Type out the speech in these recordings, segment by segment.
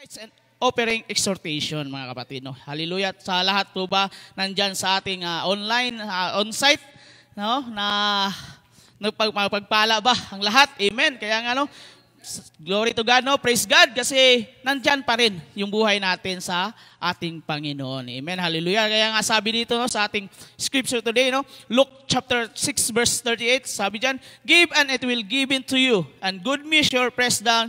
It's an offering exhortation, mga kapatid. No? Hallelujah. Sa lahat po ba nandyan sa ating online, on-site, no? Na nagpagpala ba ang lahat? Amen. Kaya nga, no? Glory to God, no? Praise God, kasi nandyan pa rin yung buhay natin sa ating Panginoon. Amen. Hallelujah. Kaya nga sabi dito, no, sa ating scripture today, no? Luke chapter 6 verse 38, sabi dyan, give and it will give into you, and good measure pressed down,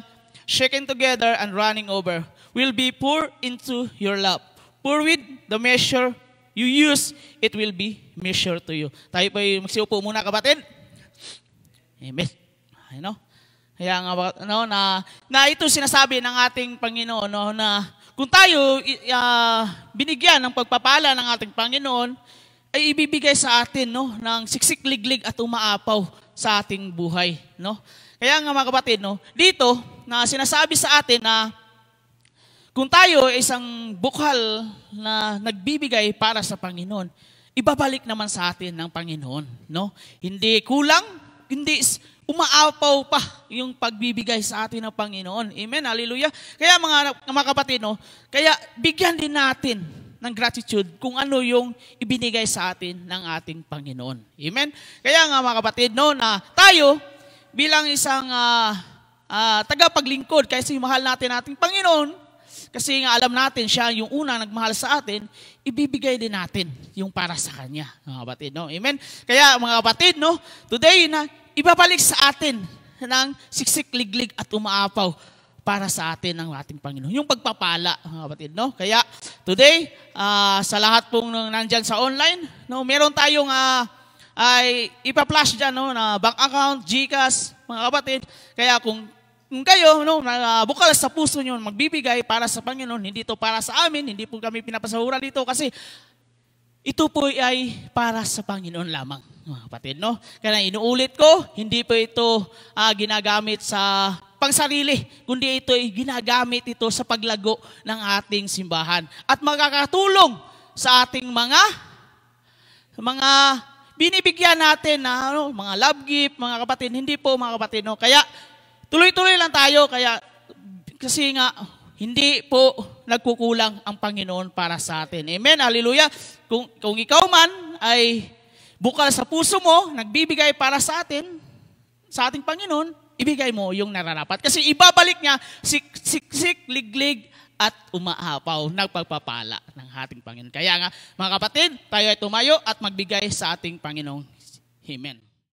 shaken together and running over, will be poured into your lap. Pour with the measure you use, it will be measured to you. Tayo po yung magsiupo muna, kapatid. Amen. I know. Kaya nga, no, na ito sinasabi ng ating Panginoon, no, na kung tayo binigyan ng pagpapala ng ating Panginoon, ay ibibigay sa atin, no, ng siksik, liglig at umaapaw sa ating buhay, no. Kaya nga, mga kapatid, no, dito na sinasabi sa atin na kung tayo ay isang bukal na nagbibigay para sa Panginoon, ibabalik naman sa atin ng Panginoon, no. Hindi kulang, hindi umaapaw pa yung pagbibigay sa atin ng Panginoon. Amen. Hallelujah. Kaya mga kapatid, no, kaya bigyan din natin ng gratitude kung ano yung ibinigay sa atin ng ating Panginoon. Amen. Kaya nga, mga kapatid, no, na tayo bilang isang tagapaglingkod, kasi mahal natin ating Panginoon, kasi nga alam natin siya yung una nagmahal sa atin, ibibigay din natin yung para sa Kanya, mga kapatid, no? Amen? Kaya, mga kapatid, no, today na ibabalik sa atin ng siksik, liglig at umaapaw para sa atin ng ating Panginoon. Yung pagpapala, mga kapatid, no? Kaya, today, sa lahat pong nandyan sa online, no, meron tayong ay ipa-flash dyan, no, na bank account, GCash, mga kapatid. Kaya kung kayo, no, bukal sa puso nyo, magbibigay para sa Panginoon, hindi ito para sa amin, hindi po kami pinapasahura dito kasi ito po ay para sa Panginoon lamang, mga kapatid, no? Kaya inuulit ko, hindi po ito ginagamit sa pangsarili, kundi ito ay ginagamit ito sa paglago ng ating simbahan at makakatulong sa ating mga binibigyan natin na mga love gift, mga kapatid, hindi po, mga kapatid, no? Kaya tuloy-tuloy lang tayo, kasi nga, hindi po nagkukulang ang Panginoon para sa atin. Amen, hallelujah. Kung ikaw man ay bukal sa puso mo, nagbibigay para sa atin, sa ating Panginoon, ibigay mo yung nararapat. Kasi ibabalik niya, siksik, liglig, at umaapaw, nagpagpapala ng ating Panginoon. Kaya nga, mga kapatid, tayo ay tumayo at magbigay sa ating Panginoon. Amen.